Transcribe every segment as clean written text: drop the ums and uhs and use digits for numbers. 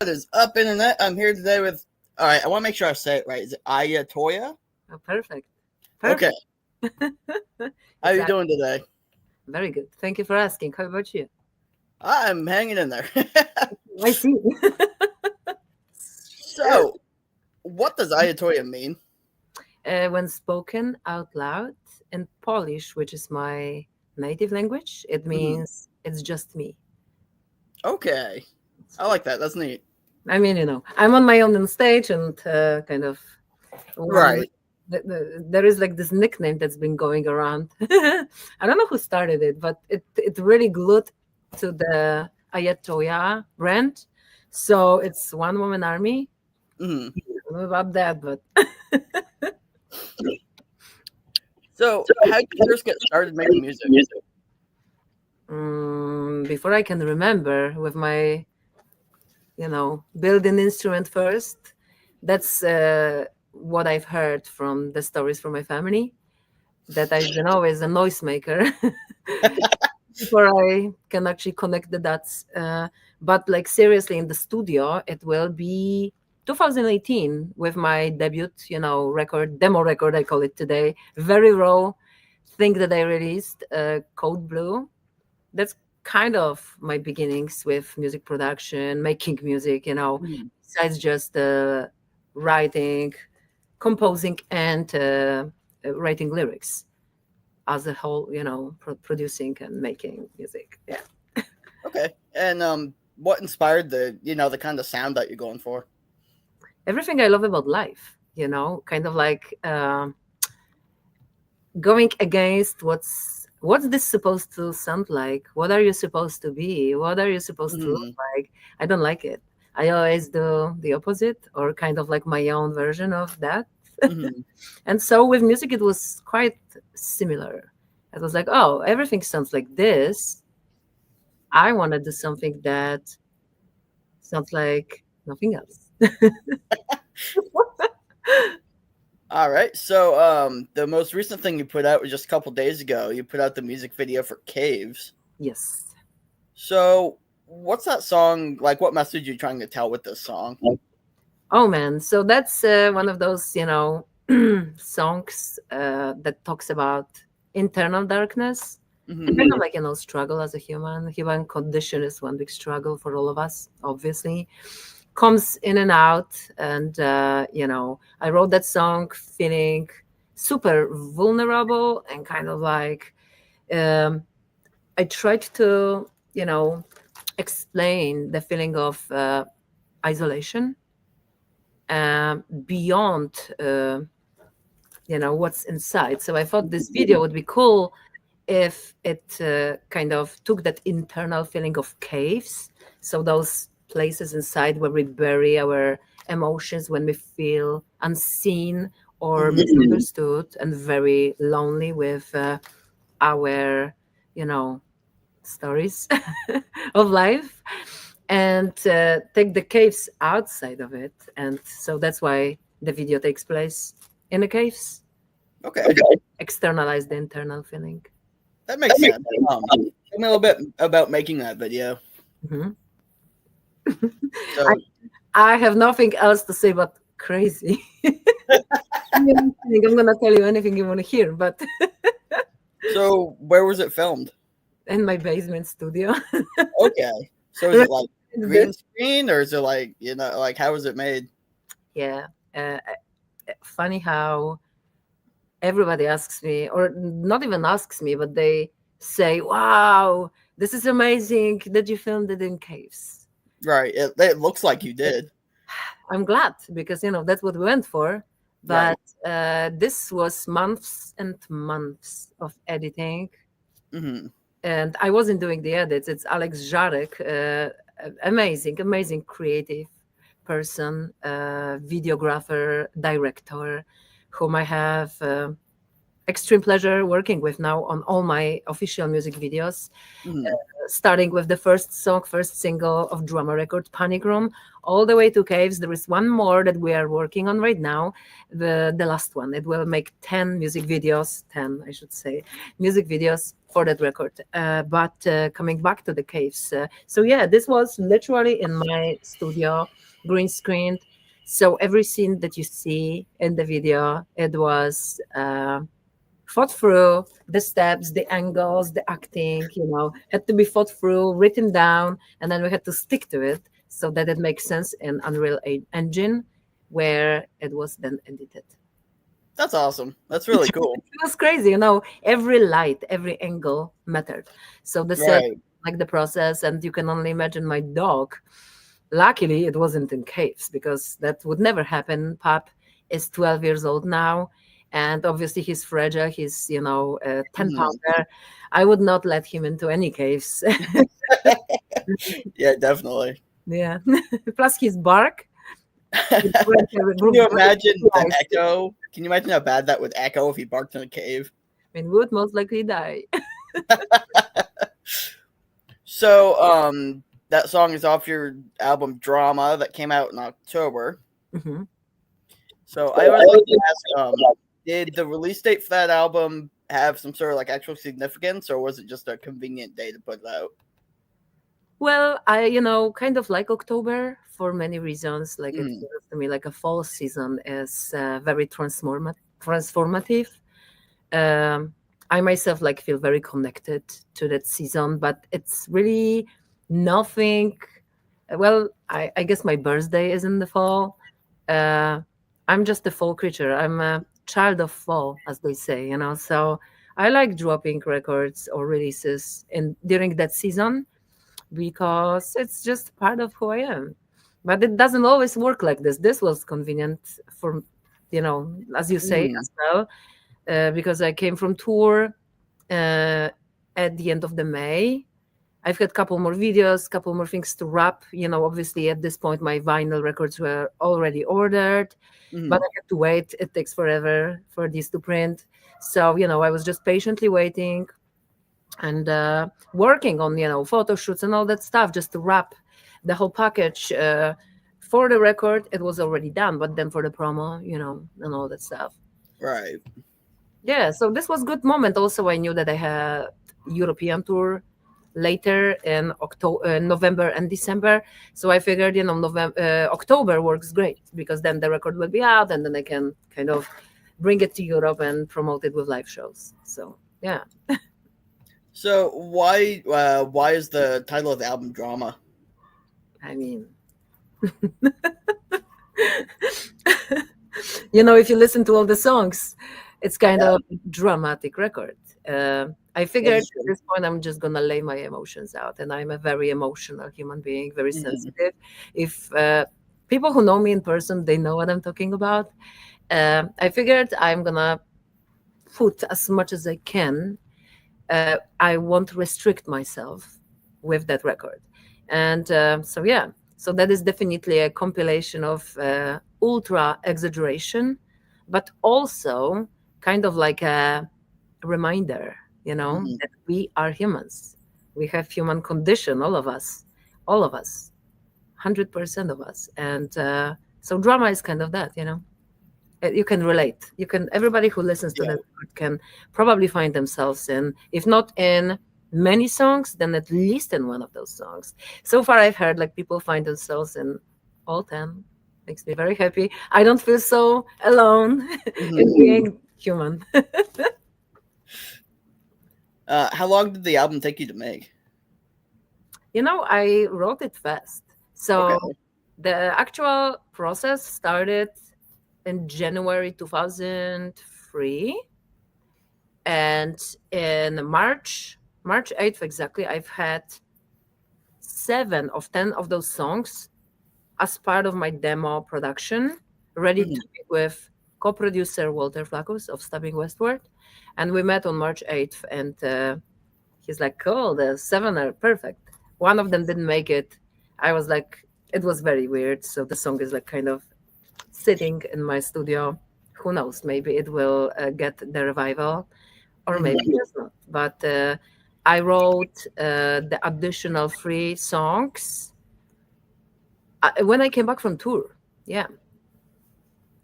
What is up, internet? I'm here today with. All right, I want to make sure I say it right. Is it I Ya Toyah? Oh, perfect. Okay. Perfect. How you Exactly. doing today? Very good. Thank you for asking. How about you? I'm hanging in there. I see. So, what does I Ya Toyah mean? When spoken out loud in Polish, which is my native language, it Mhm. means it's just me. Okay, I like that. That's neat. I mean, I'm on my own on stage and kind of one. Right. There is like this nickname that's been going around. I don't know who started it, but it really glued to the I Ya Toyah brand. So it's one woman army. Hmm. I don't know about that, but So, how did you first get started making music? before I can remember with my, building instrument first, that's what I've heard from the stories from my family, that I've been always a noisemaker before I can actually connect the dots. But like seriously, in the studio, it will be 2018 with my debut, demo record, I call it today. Very raw thing that I released, Code Blue. That's kind of my beginnings with music production, making music, Mhm. besides just writing, composing, and writing lyrics as a whole, producing and making music. Yeah. Okay. And what inspired the kind of sound that you're going for? Everything I love about life, kind of like going against what's this supposed to sound like? What are you supposed to be? What are you supposed to look Hmm. like? I don't like it. I always do the opposite or kind of like my own version of that. Hmm. And so with music, it was quite similar. It was like, oh, everything sounds like this. I want to do something that sounds like nothing else. All right. So, the most recent thing you put out was just a couple days ago. You put out the music video for Caves. Yes. So, what's that song like? What message are you trying to tell with this song? Oh man, so that's one of those, songs that talks about internal darkness, and Hmm. kind of like struggle as a human. Human condition is one big struggle for all of us. Obviously, comes in and out, and I wrote that song feeling super vulnerable and kind of like um, I tried to, explain the feeling of isolation beyond what's inside. So I thought this video would be cool if it kind of took that internal feeling of caves, so those places inside where we bury our emotions when we feel unseen or Hmm. misunderstood and very lonely with our you know stories of life, and take the caves outside of it. And so that's why the video takes place in the caves. Okay, Externalize the internal feeling. that makes sense. Tell me a little bit about making that video. Mhm. I, So, I have nothing else to say but crazy. I'm gonna tell you anything you want to hear, but so where was it filmed? in my basement studio. Okay. So is it like This- green screen or is it like like how was it made? yeah. Funny how everybody asks me, or not even asks me, but they say, "Wow, this is amazing that you filmed it in caves." Right. It looks like you did. I'm glad because that's what we went for. Right. But this was months and months of editing, Hmm. and I wasn't doing the edits. It's Alex Żarek, amazing, creative person, videographer, director, whom I have extreme pleasure working with now on all my official music videos, Hmm. starting with the first song, first single of drama record, Panic Room, all the way to Caves. There is one more that we are working on right now, the last one. It will make 10 music videos, 10 I should say, music videos for that record. But coming back to the caves, so yeah, this was literally in my studio, green screened. So every scene that you see in the video, it was thought through. The steps, the angles, the acting, had to be thought through, written down, and then we had to stick to it so that it makes sense in Unreal Engine, where it was then edited. That's awesome. That's really cool. It was crazy, every light, every angle mattered. So the set, Right. like the process, and you can only imagine my dog. Luckily, it wasn't in caves because that would never happen. Pap is 12 years old now, and obviously he's fragile. He's, 10 Mhm. pounder. I would not let him into any caves. Yeah, definitely. Yeah. Plus his bark. It Can you imagine the echo? Can you imagine how bad that would echo if he barked in a cave? I mean, we would most likely die. So, that song is off your album Drama that came out in October. Mhm. So I always like to ask, did the release date for that album have some sort of like actual significance, or was it just a convenient day to put it out? Well, I, kind of like October for many reasons. Like it Mm, feels to me like a fall season is very transformative. Um, I myself like feel very connected to that season, but it's really nothing. Well, I guess my birthday is in the fall. Uh, I'm just a fall creature. I'm a child of fall, as they say, So I like dropping records or releases in during that season because it's just part of who I am. But it doesn't always work like this. This was convenient for, as you say mm, as well, because I came from tour uh, at the end of the May. I've got a couple more videos, couple more things to wrap. Obviously at this point my vinyl records were already ordered, but mm, I had to wait. It takes forever for these to print. So, I was just patiently waiting and working on, photo shoots and all that stuff just to wrap the whole package. For the record, it was already done, but then for the promo, and all that stuff. right. Yeah, so this was good moment. Also, I knew that I had European tour later in October, November and December. So I figured, November, October works great because then the record will be out, and then I can kind of bring it to Europe and promote it with live shows. So yeah, So why is the title of the album Drama? I mean, if you listen to all the songs, it's kind Yeah, of dramatic record. I that figured is at true. this point I'm just gonna lay my emotions out, and I'm a very emotional human being, very Mhm. sensitive. If people who know me in person, they know what I'm talking about. I figured I'm gonna put as much as I can. I won't restrict myself with that record, and so yeah, so that is definitely a compilation of ultra exaggeration, but also kind of like a reminder, Mhm. that we are humans. We have human condition, all of us, 100% of us. And so drama is kind of that. You can relate. Everybody who listens to Yeah. that record can probably find themselves in, if not in many songs, then at least in one of those songs. So far, I've heard like people find themselves in all 10. Makes me very happy. I don't feel so alone in Mhm. being human. How long did the album take you to make? I wrote it fast. Okay. So the actual process started in January 2003. And in March 8th exactly, I've had 7 of 10 of those songs as part of my demo production, ready to Mhm. meet with co-producer Walter Flakus of Stabbing Westward. And we met on March 8th, and he's like, cool, the 7 are perfect. One of them didn't make it. I was like, it was very weird. So the song is like kind of sitting in my studio. Who knows? Maybe it will get the revival, or maybe Mhm. it does not. But I wrote the additional 3 songs when I came back from tour. Yeah.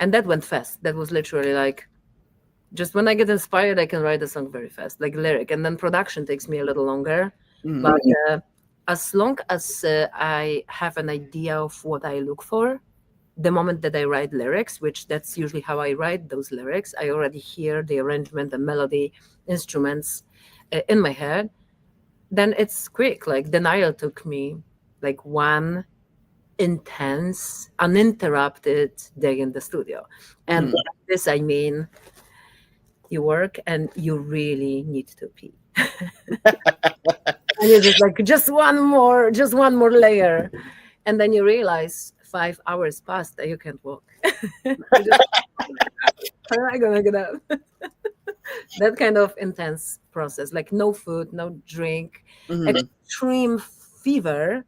And that went fast. That was literally like Just when I get inspired, I can write a song very fast, like lyric, and then production takes me a little longer. Mhm. But as long as I have an idea of what I look for, the moment that I write lyrics, which that's usually how I write those lyrics, I already hear the arrangement, the melody, instruments in my head. Then it's quick. Like Denial took me like one intense, uninterrupted day in the studio. And Mhm. by this I mean you work and you really need to pee. And you're just like, just one more layer. And then you realize 5 hours passed that you can't walk. You just, how am I gonna get up? That kind of intense process, like no food, no drink, Mhm. extreme fever,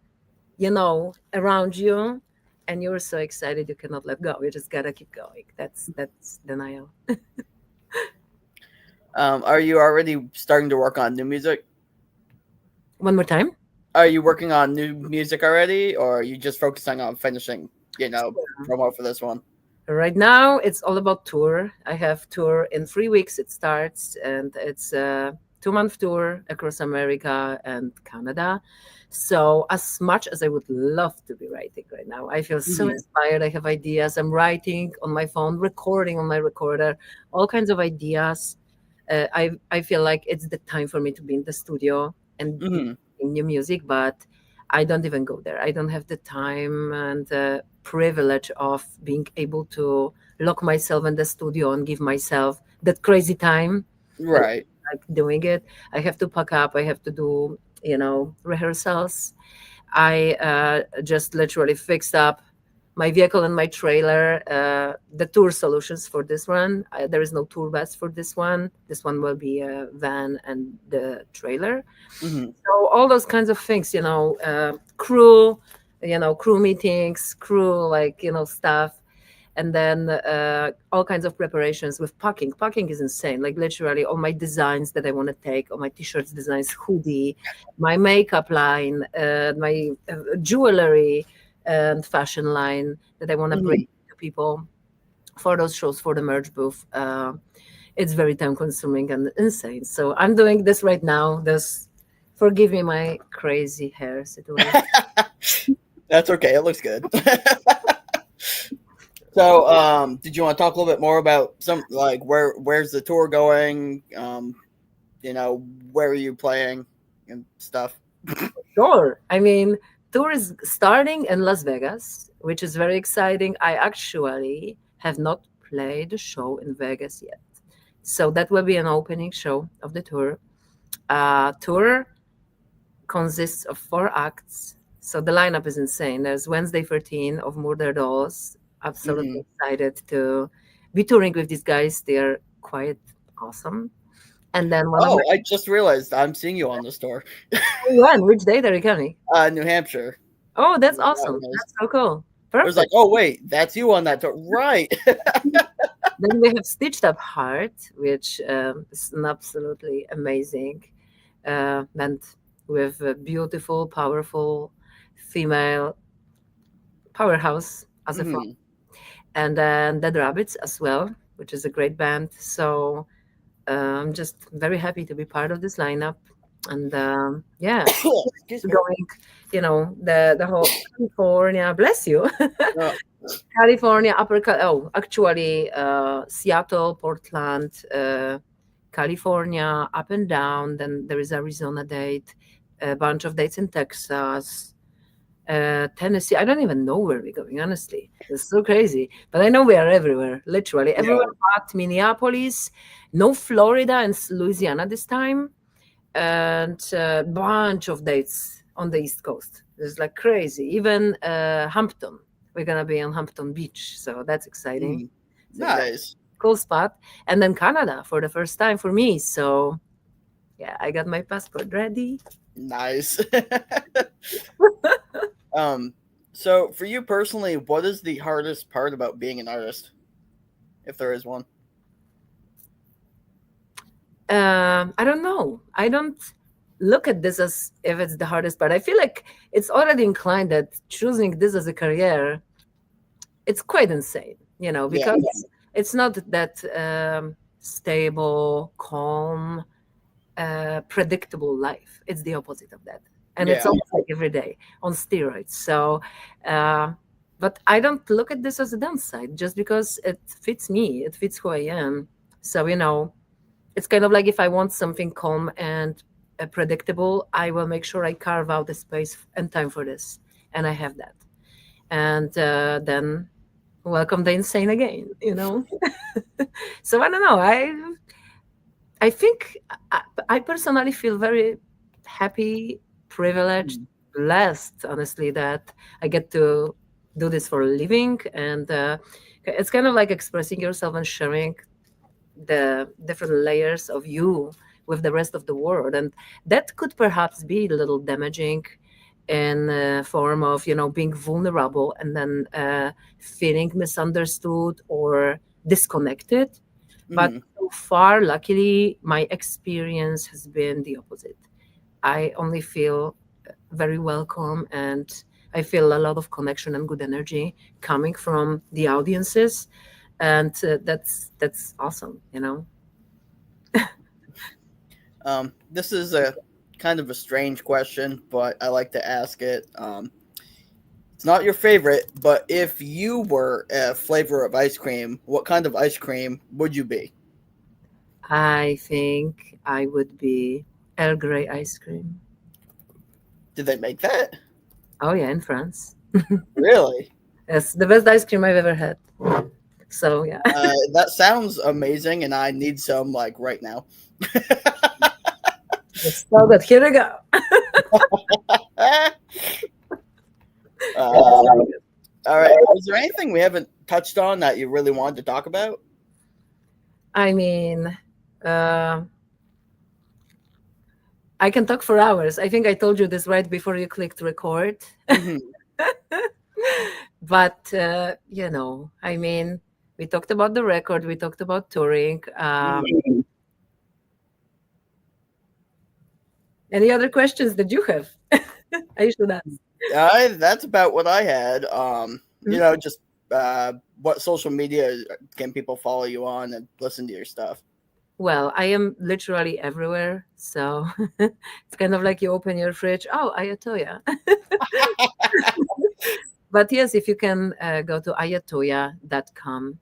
around you, and you're so excited you cannot let go. You just gotta keep going. That's Denial. Are you already starting to work on new music? One more time. Are you working on new music already, or are you just focusing on finishing, promo for this one? Right now, it's all about tour. I have tour in 3 weeks. It starts, and it's a 2 month tour across America and Canada. So, as much as I would love to be writing right now, I feel so Mhm. inspired. I have ideas. I'm writing on my phone, recording on my recorder, all kinds of ideas. I feel like it's the time for me to be in the studio and be Mhm. making new music, but I don't even go there. I don't have the time and the privilege of being able to lock myself in the studio and give myself that crazy time that Right. I like doing it. I have to pack up. I have to do, rehearsals. I just literally fixed up my vehicle and my trailer, the tour solutions for this one. There is no tour bus for this one. This one will be a van and the trailer. Mhm. So all those kinds of things, crew, crew meetings, crew, like, stuff. And then all kinds of preparations with packing. Packing is insane. Like literally all my designs that I want to take, all my t-shirts designs, hoodie, my makeup line, my jewelry and fashion line that I want to bring Mhm. to people for those shows, for the merch booth. It's very time consuming and insane. So I'm doing this right now. This Forgive me my crazy hair situation. That's okay. It looks good. So, did you want to talk a little bit more about some like where's the tour going? Where are you playing and stuff? Sure. I mean, tour is starting in Las Vegas, which is very exciting. I actually have not played a show in Vegas yet. So that will be an opening show of the tour. Tour consists of 4 acts. So the lineup is insane. There's Wednesday 13 of Murder Dolls. Absolutely Hmm. excited to be touring with these guys. They're quite awesome. And then one of my Oh, I just realized I'm seeing you on this tour. when? Which date are you coming? New Hampshire. Oh, that's That awesome. was. That's so cool. I was like, Perfect. oh wait, that's you on that tour, right? Then we have Stitched Up Heart, which is an absolutely amazing band with a beautiful, powerful female powerhouse as a front. Hmm. And then Dead Rabbits as well, which is a great band. So I'm just very happy to be part of this lineup. And yeah, Excuse me. going, the whole California, bless you. Uh, California, actually, Seattle, Portland, California, up and down. Then there is Arizona date, a bunch of dates in Texas, Tennessee. I don't even know where we're going, honestly. It's so crazy. But I know we are everywhere, literally everywhere yeah. but Minneapolis, no Florida and Louisiana this time, and a bunch of dates on the East Coast. It's like crazy. Even Hampton. We're gonna be on Hampton Beach, so that's exciting. Mm. It's a Nice. cool spot. And then Canada for the first time for me. So yeah, I got my passport ready. Nice. um. So, for you personally, what is the hardest part about being an artist, if there is one? I don't know. I don't look at this as if it's the hardest part. I feel like it's already inclined that choosing this as a career, it's quite insane, Yeah. because it's not that. stable, calm, predictable life. It's the opposite of that. And it's Yeah. almost like every day on steroids. So, uh, but I don't look at this as a downside just because it fits me, it fits who I am. So, it's kind of like if I want something calm and predictable, I will make sure I carve out the space and time for this. And I have that. And then welcome the insane again. So I don't know. I think I personally feel very happy, privileged, Mhm. blessed, honestly, that I get to do this for a living. And it's kind of like expressing yourself and sharing the different layers of you with the rest of the world. And that could perhaps be a little damaging in form of, being vulnerable and then feeling misunderstood or disconnected. But Mhm. so far, luckily, my experience has been the opposite. I only feel very welcome, and I feel a lot of connection and good energy coming from the audiences, and that's awesome. This is a kind of a strange question, but I like to ask it. It's not your favorite, but if you were a flavor of ice cream, what kind of ice cream would you be? I think I would be Earl Grey ice cream. Did they make that? Oh yeah, in France. Really? It's the best ice cream I've ever had. So yeah. That sounds amazing, and I need some like right now. It's so good. Here we go. uh, It's all really good. right. Is there anything we haven't touched on that you really wanted to talk about? I mean, uh, I can talk for hours. I think I told you this right before you clicked record. Hmm. But I mean, we talked about the record. We talked about touring. Hmm. Any other questions that you have? I should ask. That's about what I had. Hmm? Just what social media can people follow you on and listen to your stuff? Well, I am literally everywhere. So it's kind of like you open your fridge. Oh, I Ya Toyah. But yes, if you can go to ayatoyah.com.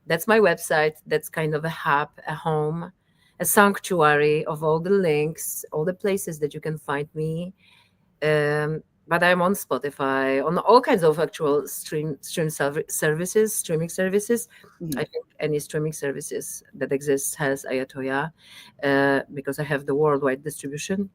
That's my website. That's kind of a hub, a home, a sanctuary of all the links, all the places that you can find me. But I'm on Spotify, on all kinds of actual services, streaming services. I Mhm. think any streaming services that exists has I Ya Toyah, because I have the worldwide distribution.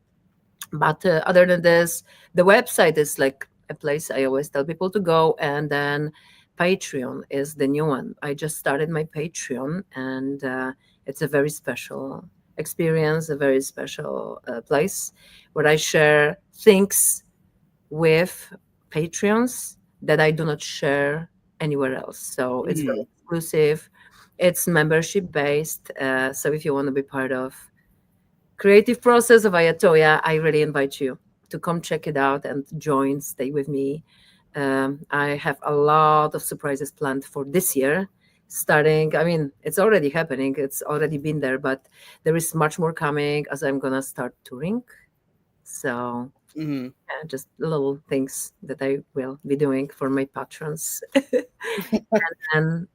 But other than this, the website is like a place I always tell people to go. And then Patreon is the new one. I just started my Patreon, and it's a very special experience, a very special place where I share things with Patreons that I do not share anywhere else. So it's very Mhm. exclusive. It's membership based. So if you want to be part of creative process of I Ya Toyah, I really invite you to come check it out and join, stay with me. I have a lot of surprises planned for this year. Starting, I mean, it's already happening. It's already been there, but there is much more coming as I'm gonna start touring. So Mhm. yeah, just little things that I will be doing for my patrons. And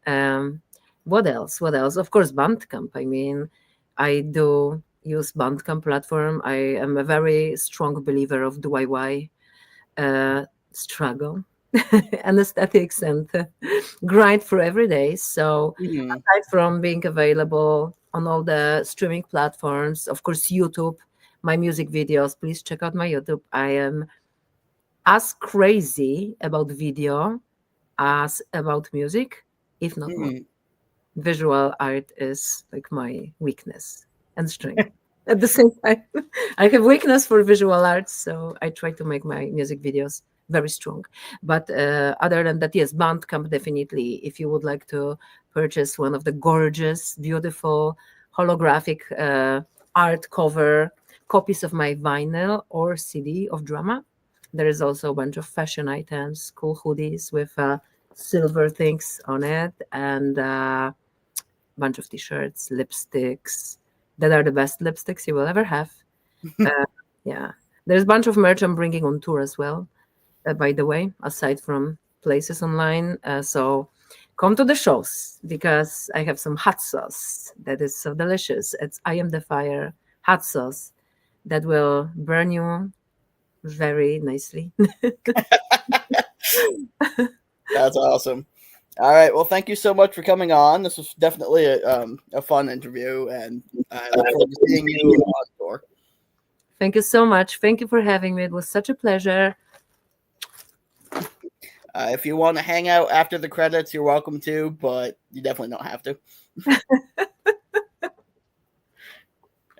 what else? What else? Of course, Bandcamp. I mean, I do use Bandcamp platform. I am a very strong believer of DIY struggle, anesthetics, and grind for every day. So, Mhm. aside from being available on all the streaming platforms, of course, YouTube, my music videos, please check out my YouTube. I am as crazy about video as about music, if not more. Mhm. Visual art is like my weakness and strength at the same time. I have weakness for visual arts, so I try to make my music videos very strong. But other than that, yes, Bandcamp definitely. If you would like to purchase one of the gorgeous, beautiful holographic art cover copies of my vinyl or CD of drama, there is also a bunch of fashion items, cool hoodies with silver things on it, and bunch of t-shirts, lipsticks that are the best lipsticks you will ever have. Yeah, there's a bunch of merch I'm bringing on tour as well, by the way, aside from places online. So come to the shows because I have some hot sauce that is so delicious. It's I Am the Fire hot sauce that will burn you very nicely. That's awesome. All right. Well, thank you so much for coming on. This was definitely a fun interview, and I look forward to seeing you on tour. Thank you so much. Thank you for having me. It was such a pleasure. If you want to hang out after the credits, you're welcome to, but you definitely don't have to.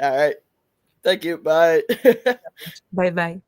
All right. Thank you. Bye. Bye-bye.